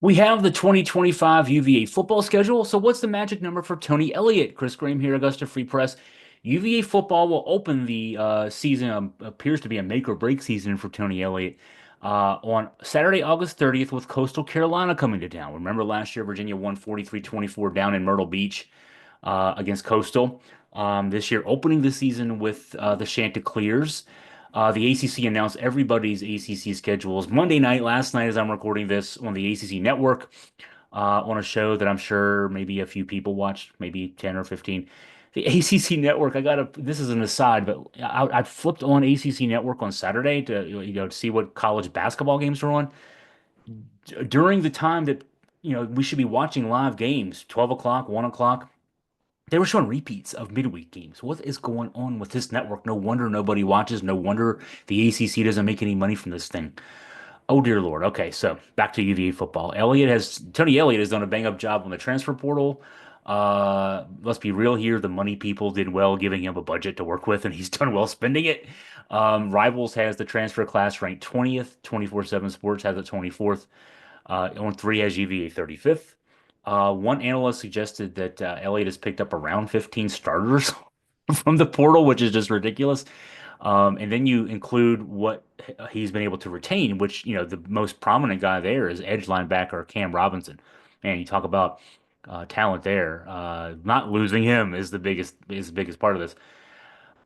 We have the 2025 UVA football schedule. So, what's the magic number for Tony Elliott? Chris Graham here, Augusta Free Press. UVA football will open the season, appears to be a make or break season for Tony Elliott, on Saturday, August 30th, with Coastal Carolina coming to town. Remember last year, Virginia won 43-24 down in Myrtle Beach against Coastal. This year, opening the season with the Chanticleers. The ACC announced everybody's ACC schedules Monday night, last night, as I'm recording this on the ACC Network, on a show that I'm sure maybe a few people watched, maybe 10 or 15. The ACC Network, this is an aside, but I flipped on ACC Network on Saturday to see what college basketball games are on. During the time that, we should be watching live games, 12 o'clock, 1 o'clock. They were showing repeats of midweek games. What is going on with this network? No wonder nobody watches. No wonder the ACC doesn't make any money from this thing. Oh dear Lord. Okay, so back to UVA football. Tony Elliott has done a bang up job on the transfer portal. Let's be real here. The money people did well giving him a budget to work with, and he's done well spending it. Rivals has the transfer class ranked 20th. 24/7 Sports has it 24th. On three has UVA 35th. One analyst suggested that Elliott has picked up around 15 starters from the portal, which is just ridiculous. And then you include what he's been able to retain, which, the most prominent guy there is edge linebacker Cam Robinson. Man, you talk about talent there. Not losing him is the biggest part of this.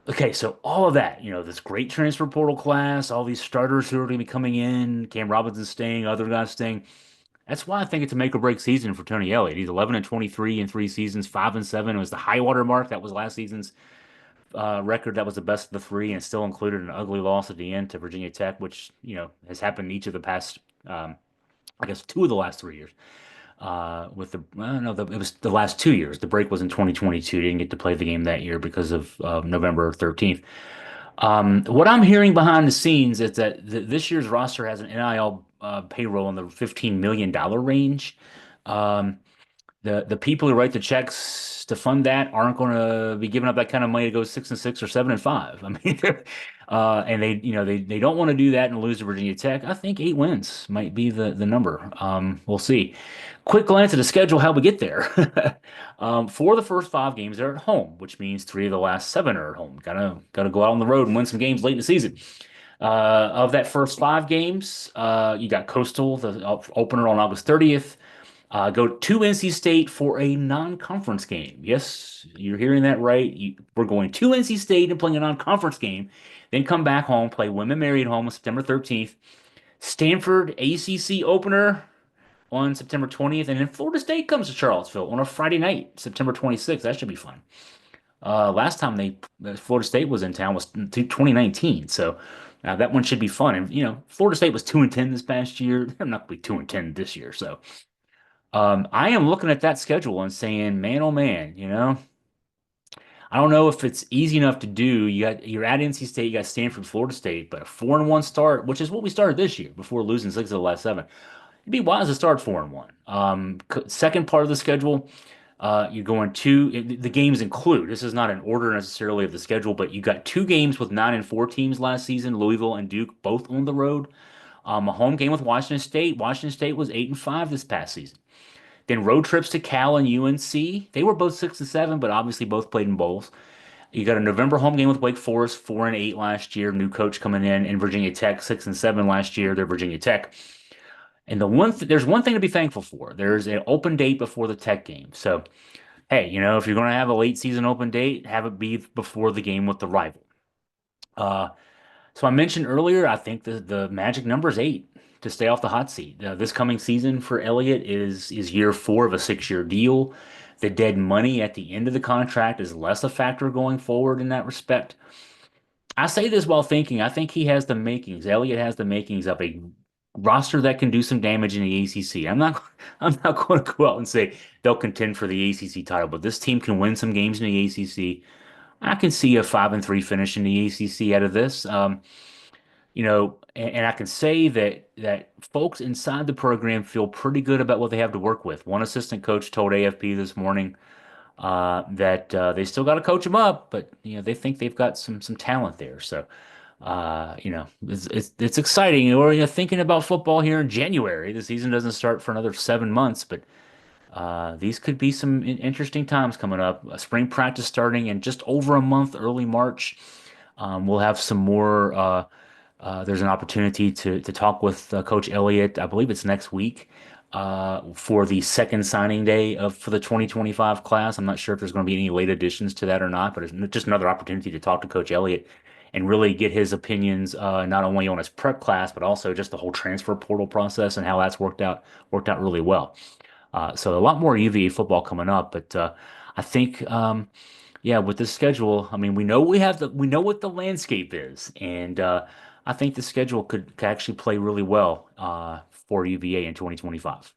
Okay, so all of that, this great transfer portal class, all these starters who are going to be coming in, Cam Robinson staying, other guys staying. That's why I think it's a make or break season for Tony Elliott. He's 11 and 23 in 3 seasons, 5 and 7 was the high water mark. That was last season's record. That was the best of the three, and still included an ugly loss at the end to Virginia Tech, which has happened each of the past, I guess, two of the last 3 years. With the no, it was the last 2 years. The break was in 2022. Didn't get to play the game that year because of November 13th. What I'm hearing behind the scenes is that this year's roster has an NIL payroll in the $15 million range. Um, the people who write the checks to fund that aren't going to be giving up that kind of money to go 6-6 or 7-5. I mean, and they don't want to do that and lose to Virginia Tech. I think 8 wins might be the number. We'll see. Quick glance at the schedule, how we get there. For the first 5 games, they're at home, which means 3 of the last 7 are at home. Gotta go out on the road and win some games late in the season. Of that first 5 games, you got Coastal, the opener on August 30th. Go to NC State for a non-conference game. Yes, you're hearing that right. We're going to NC State and playing a non-conference game, then come back home, play Women Mary at home on September 13th. Stanford ACC opener on September 20th, and then Florida State comes to Charlottesville on a Friday night, September 26th. That should be fun. Last time Florida State was in town was 2019, so that one should be fun. And Florida State was 2-10 this past year. They're not going to be 2-10 this year, so. I am looking at that schedule and saying, man, oh man, I don't know if it's easy enough to do. You're at NC State, you got Stanford, Florida State, but a 4-1 start, which is what we started this year before losing 6 of the last 7. It'd be wise to start 4-1. Second part of the schedule, you're going the games include. This is not an order necessarily of the schedule, but you got 2 games with 9-4 teams last season, Louisville and Duke, both on the road. A home game with Washington State. Washington State was 8-5 this past season. Then road trips to Cal and UNC. They were both 6-7, but obviously both played in bowls. You got a November home game with Wake Forest, 4-8 last year. New coach coming in, and Virginia Tech, 6-7 last year. They're Virginia Tech. And there's one thing to be thankful for. There's an open date before the Tech game. So, hey, if you're going to have a late season open date, have it be before the game with the rival. Uh, so I mentioned earlier, I think the magic number is 8 to stay off the hot seat. This coming season for Elliott is year 4 of a 6-year deal. The dead money at the end of the contract is less a factor going forward in that respect. I say this while thinking, I think he has the makings. Elliott has the makings of a roster that can do some damage in the ACC. I'm not going to go out and say they'll contend for the ACC title, but this team can win some games in the ACC. I can see a 5-3 finish in the ACC out of this. And I can say that folks inside the program feel pretty good about what they have to work with. One assistant coach told AFP this morning that they still got to coach them up, but they think they've got some talent there. So It's exciting. We're thinking about football here in January. The season doesn't start for another 7 months, but these could be some interesting times coming up. Spring practice starting in just over a month, early March. We'll have some more. There's an opportunity to talk with Coach Elliott. I believe it's next week for the second signing day of for the 2025 class. I'm not sure if there's going to be any late additions to that or not, but it's just another opportunity to talk to Coach Elliott and really get his opinions not only on his prep class but also just the whole transfer portal process and how that's worked out really well. So a lot more UVA football coming up, but I think yeah, with the schedule, I mean, we know what the landscape is, and I think the schedule could actually play really well for UVA in 2025.